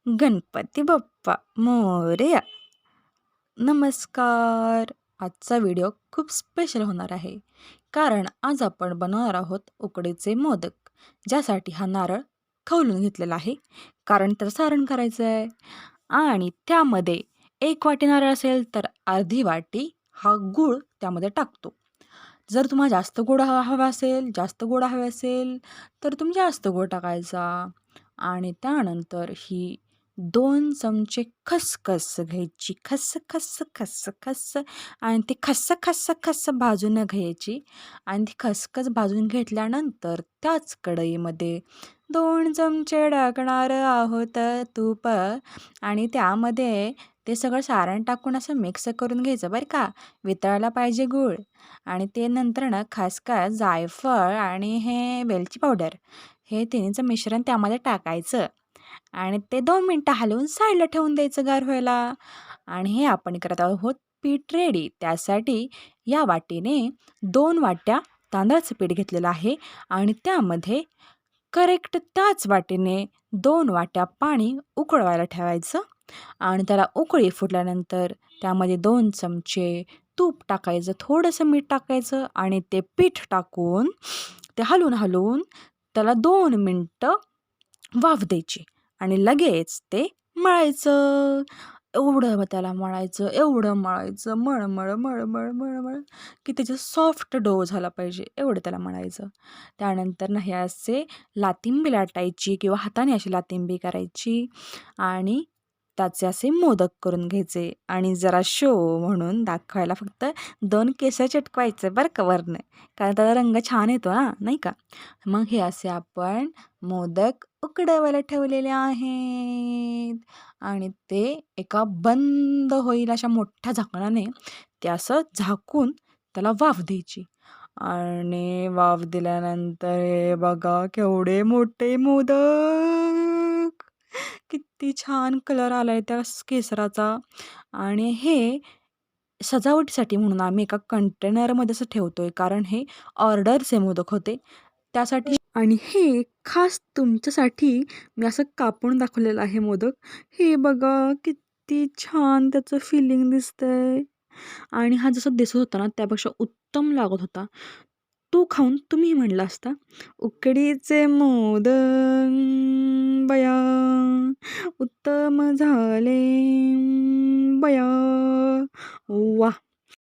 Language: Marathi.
गणपती बाप्पा मोरया. नमस्कार. आजचा व्हिडिओ खूप स्पेशल होणार आहे, कारण आज आपण बनवणार आहोत उकडीचे मोदक, ज्यासाठी हा नारळ खवलून घेतलेला आहे, कारण त्याचं सारण करायचं आहे. आणि त्यामध्ये 1 वाटी नारळ असेल तर अर्धी वाटी हा गूळ त्यामध्ये टाकतो. जर तुम्हाला जास्त गोड हवा असेल, जास्त गोड हवे असेल, तर तुम्ही जास्त गूळ टाकायचा. आणि त्यानंतर ही 2 चमचे खसखस घ्यायची. खस आणि ती खस भाजून घ्यायची. आणि ती खसखस भाजून घेतल्यानंतर त्याच कढईमध्ये 2 चमचे टाकणार आहोत तूप आणि त्यामध्ये ते सगळं सारण टाकून असं मिक्स करून घ्यायचं बरं का. वितळायला पाहिजे गूळ. आणि ते नंतर ना खसखस, जायफळ आणि हे वेलची पावडर हे तिन्हीचं मिश्रण त्यामध्ये टाकायचं आणि ते 2 मिनिटं हलवून साईडला ठेवून द्यायचं गार व्हायला. आणि हे आपण करत आहोत पीठ रेडी. त्यासाठी या वाटीने 2 वाट्या तांदळाचं पीठ घेतलेलं आहे आणि त्यामध्ये करेक्ट त्याच वाटीने 2 वाट्या पाणी उकळवायला ठेवायचं आणि त्याला उकळी फुटल्यानंतर त्यामध्ये 2 चमचे तूप टाकायचं, थोडंसं मीठ टाकायचं आणि ते पीठ टाकून ते हलवून त्याला 2 मिनटं वाफ द्यायची आणि लगेच ते मळायचं. एवढं त्याला मळायचं, एवढं मळायचं, मळ की त्याचं सॉफ्ट डो झाला पाहिजे, एवढं त्याला मळायचं. त्यानंतर ना हे असे लाथिंबी लाटायची किंवा हाताने अशी लाथिंबी करायची आणि त्याचे असे मोदक करून घ्यायचे आणि जरा शो म्हणून दाखवायला फक्त 2 केसं चिटकवायचे बरं का वरनं, कारण त्याचा रंग छान येतो ना, नाही का? मग हे असे आपण मोदक उकडवायला ठेवलेले आहेत आणि ते एका बंद होईल अशा मोठ्या झाकणाने ते असं झाकून त्याला वाफ द्यायची आणि वाफ दिल्यानंतर हे बघा केवढे मोठे मोदक. किती छान कलर आलाय त्या केसराचा. आणि हे सजावटीसाठी म्हणून आम्ही एका कंटेनरमध्ये असं ठेवतोय, कारण हे ऑर्डरचे मोदक होते त्यासाठी. आणि हे खास तुमच्यासाठी मी असं कापून दाखवलेलं आहे मोदक. हे बघा किती छान त्याचं फिलिंग दिसतंय आणि हा जसा दिसत होता ना त्यापेक्षा उत्तम लागत होता. तो खाऊन तुम्ही म्हणला असता, उकडीचे मोदक बया उत्तम झाले बया. वाह!